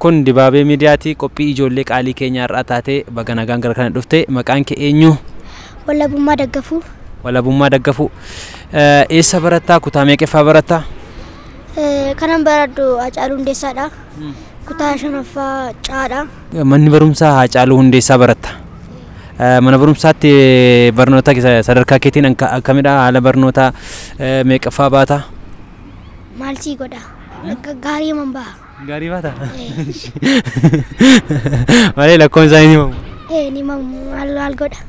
Kun Dibaabee Miidiyaati qophii ijoollee qaalii keenya irraa taatee baga nagaan gara kana dhufte maqaan kee eenyu? Walabummaa Daggafuu. Walabummaa Daggafuu. Eessa barattaa? Kutaa meeqaffaa barattaa? Kanan baradhu Haacaaluu Hundeessaadha. Kutaa shanaffaa Caadha. Manni barumsaa Haacaaluu Hundeessaa baratta. Mana barumsaatti barnoota sadarkaa keetiin akkamidha? Haala barnoota meeqaffaa baata? Maal sii godha? Gaarii man baha. Gaarii baata? Malee lakkoon isaa ni mamu? Ni mamu maal godha?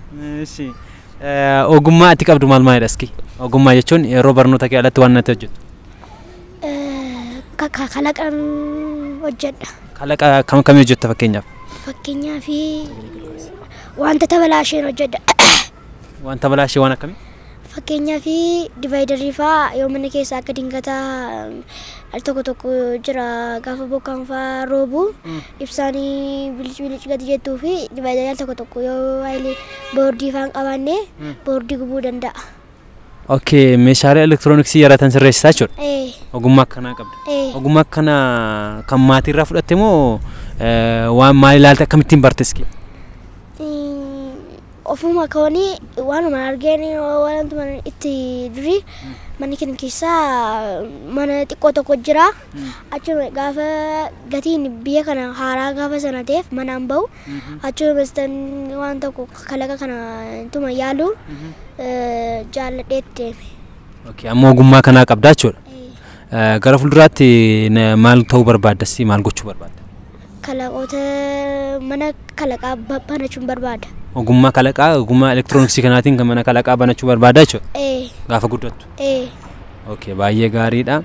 Ogummaa ati qabdu maal maalidha iski? Ogummaa jechuun yeroo barnoota kee alatti waan natti hojjetu? Kalaqan hojjedha. Kalaqa kam kamii hojjetta fakkeenyaaf? Fakkeenyaaf wanta tabalaasheen hojjedha. Wanta tabalaashee waan akkamii? Fakkeenyaaf diivaayidarii fa'aa yoo mana keessa akka dingataa al tokko jira gaafa bokkaan fa'aa roobu ibsaanii bilichi gadi jettuu fi diivaayidarii al tokko yoo haayilee boordii fa'aan qabaanne boordii gubuu danda'a. Okay, meeshaalee elektirooniksii yaratan sirreessitaa jechuudha. Ogummaa akkanaa qabda. Ogummaa akkana kan maatiirraa fudhatte moo waan maal ilaalte akkamittiin barteeski? Ofuma kaanii waanuma argeen waantuma itti durii manni keenya keessaa mana xiqqoo tokko jira. Achuma gaafa gatiin biyya kana haaraa gaafa sana ta'eef manaan bahu achuma waan tokko kalaqa kana tuma yaalu jaalladheetti deeme. Okay, amma ogummaa kanaa qabdaa jechuudha. Gara fuulduraatti maal ta'uu barbaadda? Maal gochuu barbaadda? Kalaqoota mana kalaqaa banachuun barbaada. Ogummaa kalaqaa, ogummaa elektirooniksii kanaatiin kan mana kalaqaa banachuu barbaada jechuudha. Gaafa guddattu. Okay, baay'ee gaariidha.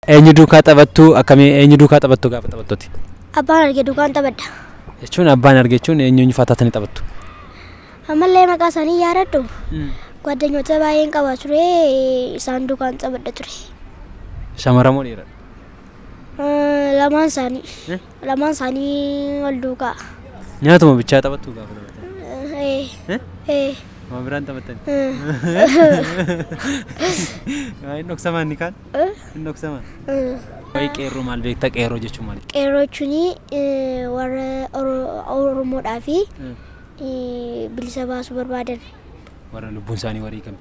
Eenyu duukaa taphattu? Akkamii eenyu duukaa taphattu gaafa taphattuuti? Abbaan arge duukaan taphadha. Jechuun abbaan arge jechuun eenyu faataatanii taphattu? Ammallee maqaa isaanii yaadadhu. ጓደኞቼ baay'een qaba ture isaan duukaan taphadha ture. Shamara moo dhiira? Lamaan isaanii wal duukaa. Nyaatuma bichaa taphattu gaafa taphatan? Waan biraan taphatan? Inni dhoksamaan ni kaan? Inni dhoksamaan? Wayi qeerroo maal beektaa? Qeerroo jechuun maali? Qeerroo jechuun warra Oromoodhaa fi bilisa baasuu barbaadan. Warra lubbuun isaanii warii kam?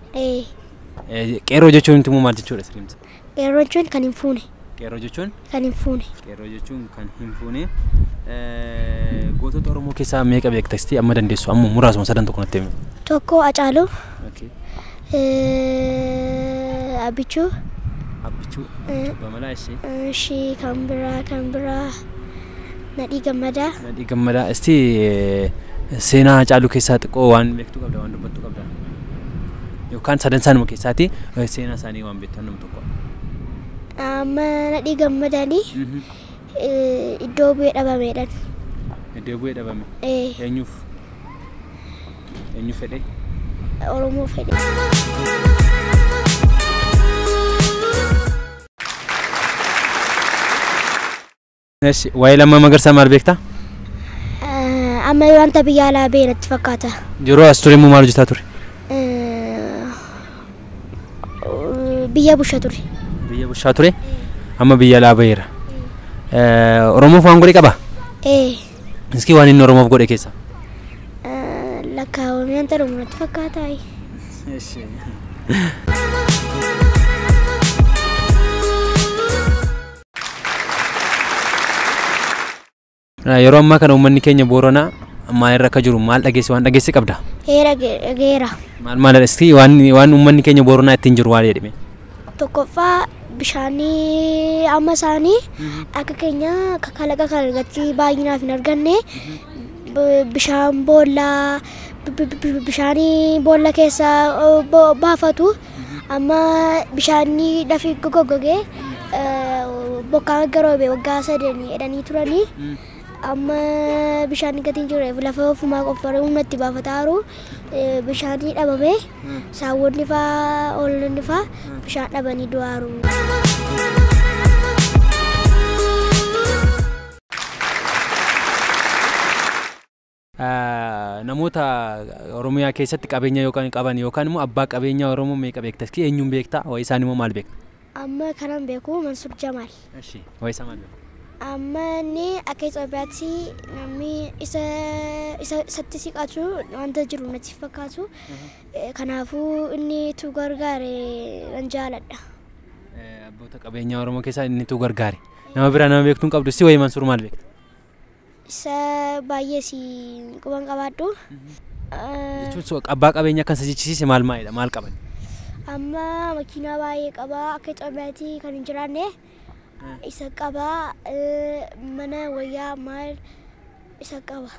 Qeerroo jechuun immoo maal jechuudha sirriimsa? Qeerroo jechuun kan hin fuune. Qeerroo jechuun? Kan hin fuune. Qeerroo jechuun kan hin fuune. Gootota Oromoo keessaa meeqa beektaa amma dandeessu? Amma muraasuma sadan tokko natti himi. Tokko Haacaaluu. Abbichuu. Abbichuu. Bamalaa ishee. Ishee kan biraa. Nadhii Gammadaa. Nadhii Gammadaa. Seenaa Haacaaluu keessaa xiqqoo waan beektu qabda, waan dubbattu qabda. Yookaan sadan isaanuma keessaati seenaa isaanii waan beektu nama tokko. Amma Nadhii Gammadaanii iddoo bu'ee dhabameedhaan. Iddoo bu'ee dhabame? Eenyuuf? Eenyu fedhe? Oromoo fedhe. Waa'ee Lammaa Magarsaa maal beektaa? Amma wanta biyya alaa ba'e natti fakkaata. Yeroo as ture immoo maal hojjetaa ture? Biyya bushaa ture. Biyya bushaa ture? Amma biyya alaa ba'eera. Oromoof waan godhe qabaa? Iski waan inni Oromoof godhe keessa? Lakkaawwamee wanta dhumu natti fakkaata. Yeroo ammaa kana uummanni keenya Booranaa maalirra akka jiru maal dhageesse waan dhageesse qabda? Dhageera. Maal iski waan uummanni keenya Booranaa ittiin jiru waan jedhame? Tokkoffaa bishaanii amma isaanii akka keenya kalaqa kalaqatti baay'inaaf hin arganne bishaan boollaa bishaanii boolla keessaa baafatu amma bishaanii dafii goggogee bokkaan garoobe waggaa 3 jedhanii turanii amma bishaan gatiin jireef lafa ofumaa qoffaree humnatti baafataaru bishaanii dhabame saawwonni fa'aa oolonni fa'aa bishaan dhabanii du'aaru. namoota Oromiyaa keessatti qabeenya yookaan qaban yookaan immoo abbaa qabeenya Oromoo meeqa beektas ki eenyuun beektaa way isaan immoo maal beekta? Amma kanan beeku Mansur Jamal. Eshi way isa maal beekta? Amma ni akka Itoophiyaatti namni isatti siqatu wanta jiru natti fakkaatu. Kanaafuu inni tu gargaare nan jaaladha. Abboota qabeenya Oromoo keessaa inni tu gargaare. Nama biraa nama beektuun qabdu si way Mansur maal beekta? Isa baay'ee si quban qabaadhu. Jechuun abbaa qabeenya kan sa jechisiise maal maalidha? Maal qaban? Amma makiinaa baay'ee qaba akka Itoophiyaatti kan hin jiraanne. Isa qaba mana wayyaa maal isa qaba.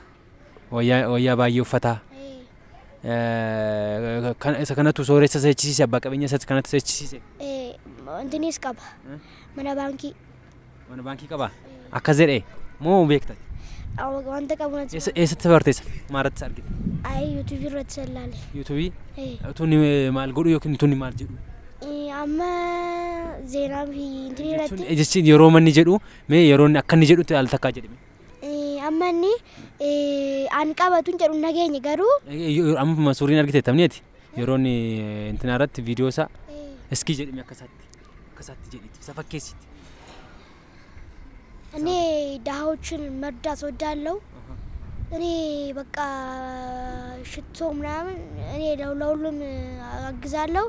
Wayyaa baay'ee uffata. Isa kanatu sooressa sa jechisiise abbaa qabeenya isa kanatu sa jechisiise. Wantinis qaba. Mana baankii. Mana baankii qaba. Akkas jedhee moo beekta? Wanta qabu natti. Eessatti barteessa? Maaratti argite? YouTube irratti sallaale. YouTube? Tuni maal godhu yookiin tuni maal jedhu? Amma zeenaa fi intini irratti. Jechuun yeroo manni jedhu mee yeroo akka inni jedhutti al takkaa jedhame. Amma inni aan qabatuun jedhu nageenya garuu. Amma suuriin argite tamneeti yeroo inni intina irratti viidiyoo isaa iskii jedhame akkasaatti jedhiti isa fakkeessiti. እኔ ዳሃዎችን መርዳት ወዳለው እኔ በቃ ሽቶ ምናምን እኔ ለሁሉም አግዛለሁ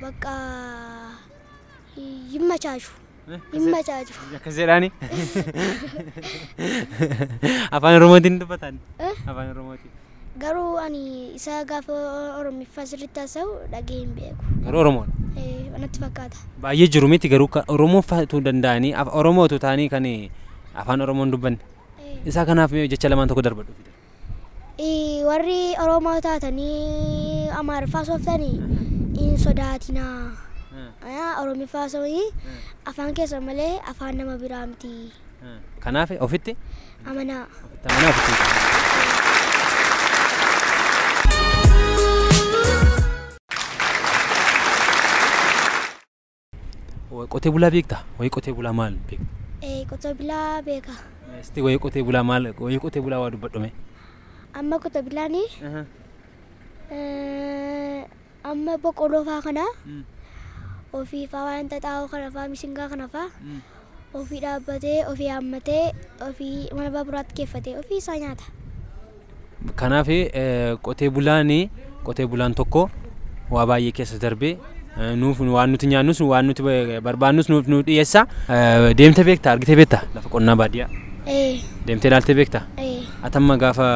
በቃ ይመቻቹ ከዘራኒ አፋን ኦሮሞቲ እንደበታን አፋን ኦሮሞቲ ገሩ አኒ ኢሳ ጋፈ ኦሮሚ ፋሲሊታሰው ዳጌም ቤኩ ገሩ ኦሮሞ anatti fakkaata. Baay'ee jiru miti garuu Oromoo faatu danda'anii Oromoo tu taanii kan afaan Oromoon dubbanne. Isa kanaaf jecha lamaan tokko darbadhu. Warri Oromoo taatanii Amaariffaa sooftanii hin sodaatinaa. Oromiffaa soofii afaan keessa malee afaan nama biraa miti. Kanaaf ofitti? Amanaa. Ofitti. Qotee bulaa beektaa? Wayii qotee bulaa maal beekta? Qotee bulaa beeka. Esti wayii qotee bulaa maal? Wayii qotee bulaa waa dubbadhume. Amma qotee bulaani amma boqqolloo faa kana ofii faa waan xaxaa'oo kana faa misingaa kana faa ofii dhaabbatee ofii haammatee ofii mana baaburaatti geeffatee ofii isaa nyaata. Kanaaf qotee bulaan tokko waa baay'ee keessa darbee nuuf waan nuti nyaannus waan nuti barbaannus nuuf nu dhiyeessa. Deemtee beektaa? Argitee beektaa? Lafa qonnaa baadiyyaa. Deemtee ilaaltee beektaa? Atamma gaafa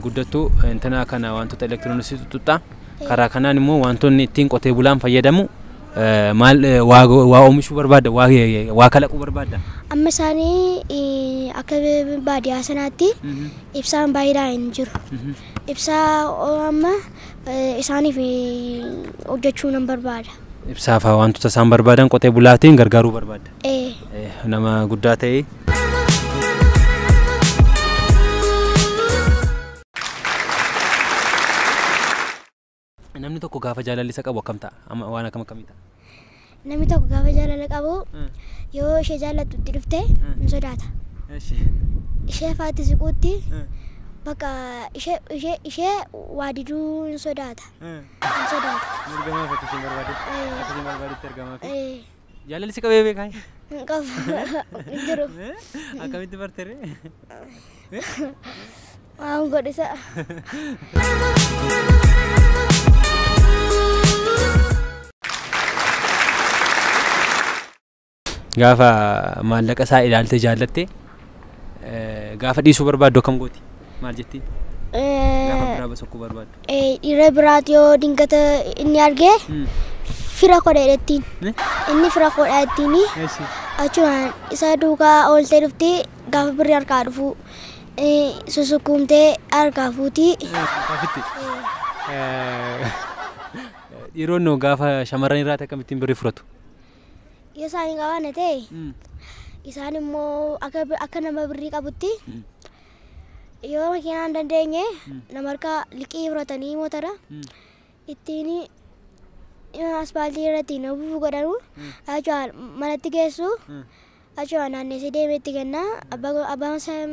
guddattu intana kana wantoota elektirooniksii tuttuqxaa. Karaa kanaan immoo wantoonni ittiin qotee bulaan fayyadamu maal waa oomishuu barbaadda? Waa kalaquu barbaadda? Amma isaanii akka baadiyyaa sanaatti ibsaan baay'inaan hin jiru. Ibsaa amma isaaniif hojjechuu nan barbaada. Ibsaaf wantoota isaan barbaadan qotee bulaatiin gargaaruu barbaadda. Nama guddaa ta'e. Namni tokko gaafa jaalalli qabu akkam ta'a? Waan akkamii ta'a? Namni tokko gaafa jaalala qabu yoo ishee jaallattutti dhufte hin sodaata. Ishee faatti siquutti bakka ishee waa diduu hin sodaata. Hin sodaata. Ergamaa faatti isheen barbaade. Isheen barbaadetti ergamaa fi. Jaalalli si qabee beekaa? Hin qabu. Hin jiru. Akkamitti barteere? Waan godhisa. Gaafa maallaqa isaa ilaalte jaallatte gaafa dhiisuu barbaaddu akkam gooti? Maal jetti? Gaafa biraa basokkuu barbaaddu. Dhiira biraati yoo dingata inni argee fira kodheedhettiin. Inni fira kodheedhettiin achumaan isa duukaa ooltee dhufti gaafa birri harkaa dhufu susukkumtee harkaa fuuti. Dhiironni gaafa shamarran irraati akkamittiin birri furatu? Yoo isaan qabaanne ta'e isaan immoo akka nama birrii qabutti yoo makiinaa hin dandeenye nama harkaa liqii fudhatanii motora ittiin aspaaltii irratti nabuuf godhanu manatti geessu Acho naannee si deemeetti kennaa abbaan isaa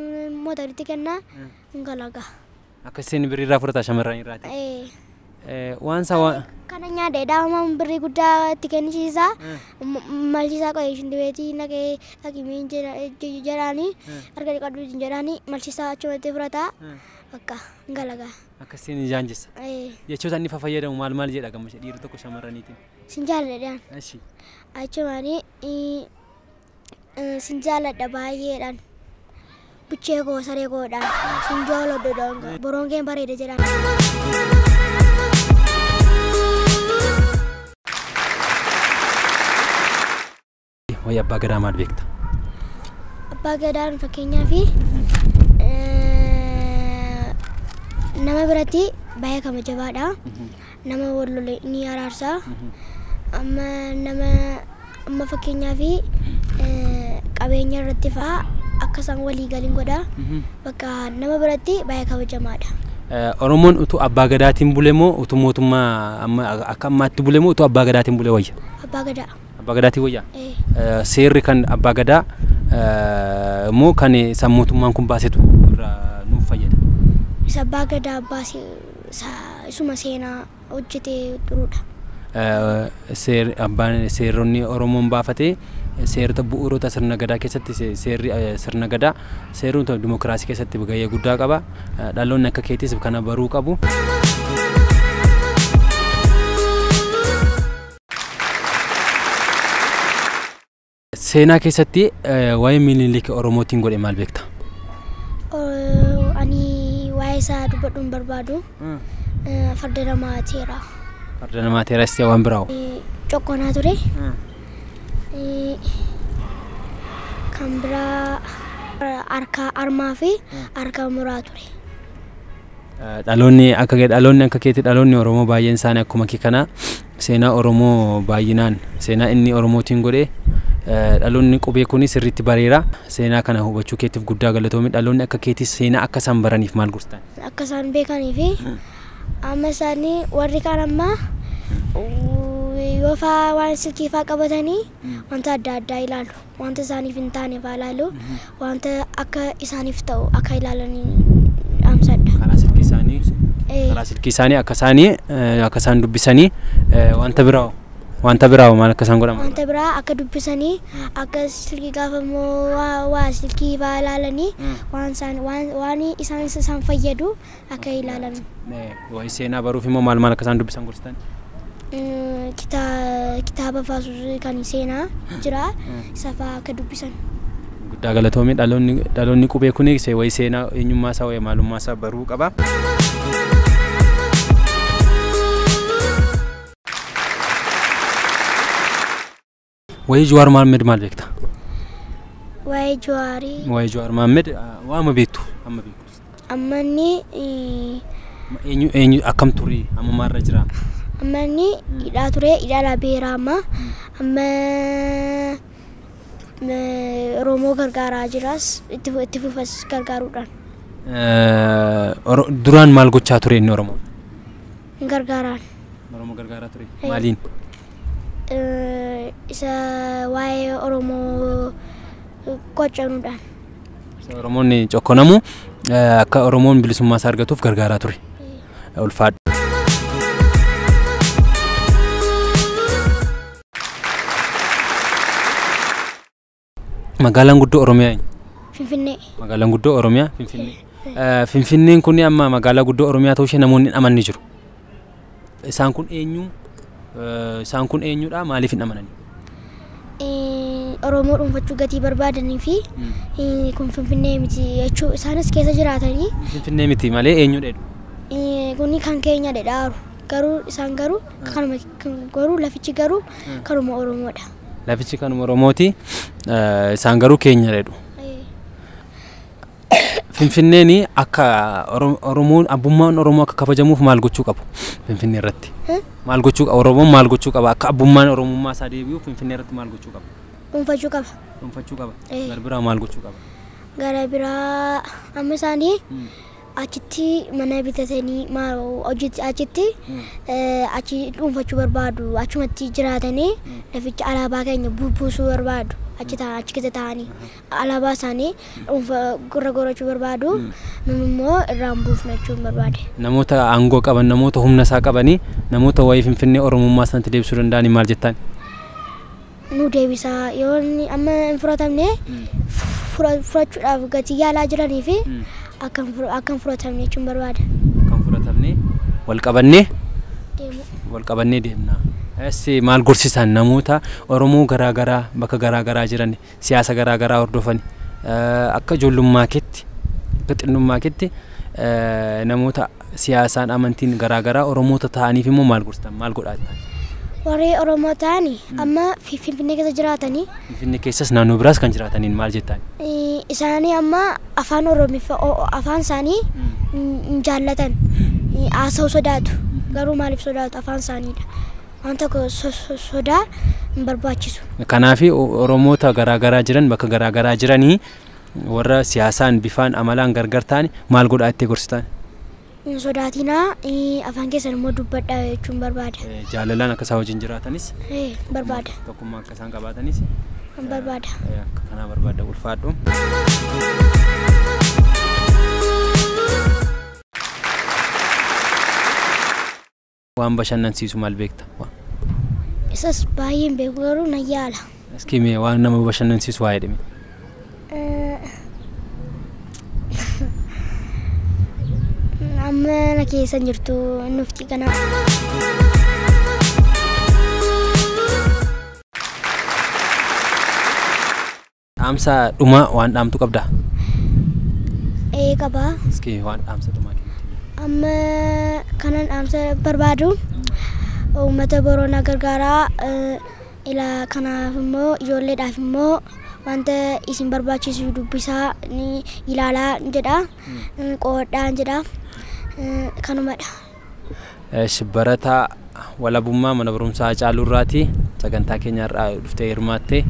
motoritti kennaa ngalaga. Akkasiin birriirraa fudhata shamarran irraati. Waan sawa kana nyaadhe daa'imman birrii guddaa itti kennisiisaa malchiisaa qo'eeshin dibeetii naqee dhaqimiin jedhaanii harka dhiqadhu jedhaanii malchiisaa achumatti fudhataa bakka ngalaga. Akkasiin jaanjessa. Jechoota inni fayyadamu maal jedha gammacha dhiirri tokko shamarraniitiin. Sin jaaladhaan. Achumaanii sin jaaladha baay'eedhaan. Buchee koo saree koodhaan sin jaaladha boroon kee bareeda jedhaan. Wayyaa abbaa gadaa maal beekta? Abbaa gadaan fakkeenyaaf nama biratti baay'ee kabajabaadha. Nama wallole ni araarsa. Amma fakkeenyaaf qabeenya irratti fa'aa akkasaan walii galiin godha. Bakka nama biratti baay'ee kabajamaadha. Oromoon utuu abbaa gadaatiin bule moo utuu mootummaa akka ammaatti bule moo utuu abbaa gadaatiin bule wayya? Abbaa gadaa. Abbaa gadaatiin wayya? Seerri kan abbaa gadaa moo kan isaan mootummaan kun baasetu irraa nuuf fayyada? Isa abbaa gadaa baasee isuma seenaa hojjetee turuudha. Seeronni Oromoon baafatee seerota bu'uurota sirna gadaa keessatti seerri sirna gadaa seerota dimokiraasii keessatti gahee guddaa qaba. Dhaloonni akka keetis kana baruu qabu. Seenaa keessatti waa'ee Minilik Oromootiin godhe maal beekta? Ani waa'ee isaa dubbadhuun barbaadu farda namaa teera. Farda namaa teera istee waan biraawo? Coqqonaa ture. Kan biraa harka armaa fi harka muraa ture. Dhaloonni akka keetti dhaloonni Oromoo baay'een isaanii akkuma kana seenaa Oromoo baay'inaan seenaa inni Oromootiin godhe dhaloonni qubee kunis sirriitti bareera. Seenaa kana hubachuu keetiif guddaa galatoomi. Dhaloonni akka keetis seenaa akka isaan baraniif maal gorsita? Akka isaan beekaniif amma isaanii warri kaan ammaa yoo fa'aa waan silkii fa'aa qabatanii wanta adda addaa ilaalu. Wanta isaaniif hin taane fa'aa ilaalu. Wanta akka isaaniif ta'u akka ilaalanii dhaamsadha. Karaa silkii isaanii akka isaan dubbisanii wanta biraa maal akka isaan godhaman? Wanta biraa akka dubbisanii akka silkii gaafa waa silkii fa'aa ilaalanii waan isaan fayyadu akka ilaalan. Waa'ee seenaa baruuf immoo maal akka isaan dubbisan gorsitan? Kitaaba fa'aa kan seenaa jira isa fa'aa akka dubbisan. Guddaa galatoomi. Dhaloonni qubee kunis waa'ee seenaa eenyummaa isaa waa'ee maalummaa isaa baruu qaba. Waa'ee Jawaar Mohammed maal beekta? Waa'ee Jawaar Mohammed waama beektu amma beektu? Amma inni eenyu akkam ture amma maalirra jira? Amma inni hidhaa ture hidhaa beeraa amma Oromoo gargaaraa jiras itti fufas gargaaruudhaan. Duraan maal gochaa ture inni Oromoo? Gargaaraan. Oromoo gargaaraa ture maaliin? Isa waa'ee Oromoo qocanuudhaan. Oromoonni cokkonamu akka Oromoon bilisummaa isaa argatuuf gargaaraa ture. Ulfaadha. Magaalaan guddoo Oromiyaa eenyu? Finfinnee. Magaalaan guddoo Oromiyaa Finfinnee. Finfinneen kun amma magaalaa guddoo Oromiyaa ta'uu ishee namoonni amanni jiru. Isaan kun eenyudha maaliif hin amanani? Oromoo dhuunfachuu gatii barbaadanii fi kun Finfinnee miti jechuu isaanis keessa jiraatanii. Finfinnee miti malee eenyu dheedu? Kuni kan keenya dhedhaaru garuu isaan garuu lafichi garuu kanuma Oromoodha. Lafichi kanuma Oromooti isaan garuu keenya dheedu. Finfinneen akka Oromoon abbummaan Oromoo akka kabajamuuf maal gochuu qabu Finfinnee irratti? Maal gochuu qaba Oromoon maal gochuu qaba akka abbummaan Oromummaa isaa deebi'uuf Finfinnee irratti maal gochuu qaba? Dhuunfachuu qaba. Dhuunfachuu qaba. Gara biraa maal gochuu qaba? Gara biraa amma isaanii achitti mana bitatanii achitti achi dhuunfachuu barbaadu achumatti jiraatanii laficha alaabaa keenya buusuu barbaadu achi keessa taa'anii alaabaa isaanii dhuunfa gorachuu barbaadu immoo irraan buufna jechuun barbaade. Namoota aangoo qaban namoota humna isaa qabanii namoota wayii Finfinnee Oromummaa sanatti deebisuu danda'anii maal jettaan? Nu deebisaa yoo amma hin fudhatamne fudhachuudhaaf gatii yaalaa jiranii fi akkam fudhatamne jechuun barbaada. Akkam fudhatamne wal qabannee deemna. Esi maal gorsisan namoota Oromoo garaagaraa bakka garaagaraa jiran siyaasa garaagaraa hordofan akka ijoollummaa keetti akka xinnummaa keetti namoota siyaasaan amantiin garaagaraa Oromoota ta'aniif immoo maal gorsitan maal godhaa? Warri Oromoo ta'anii amma Finfinnee keessa jiraatanii. Finfinnee keessas naannoo biraas kan jiraataniin maal jettaan? Isaanii amma afaan Oromiffaa afaan isaanii hin jaallatan haasa'uu sodaatu garuu maaliif sodaatu afaan isaaniidha. Waan tokko sodaa hin barbaachisu. Kanaaf Oromoota garaagaraa jiran bakka garaagaraa jiranii warra siyaasaan bifaan amalaan gargar ta'an maal godhaa itti gorsitan? Sodaatinaa afaan keessan immoo dubbadhaa jechuun barbaada. Jaalalaan akka isaan wajjin jiraatanis barbaada. Tokkummaa akka isaan qabaatanis barbaada. Akka kanaa barbaada ulfaadhu. Waan bashannansiisu maal beekta? Isas baay'een beeku garuu na yaala. Iski mee waan nama bashannansiisu waa jedhame? Amma na keessa jirtu nufti kana. Dhaamsa dhumaa waan dhaamtu qabdaa? Qabaa. Iski waan dhaamsa dhumaa kennitu? Amma kanan dhaamsa barbaadu uummata Booranaa gargaaraa ilaa kanaaf immoo ijoolleedhaaf immoo wanta isin barbaachisu dubbisaa ni ilaalaa jedha qoodhaa jedha kanumadha. Barataa walabummaa mana barumsaa Haacaaluu irraati sagantaa keenya irraa dhuftee hirmaattee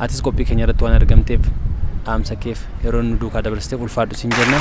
atis qophii keenya irratti waan argamteef dhaamsa keef yeroo nu duukaa dabarsitee ulfaadhu siin jenna.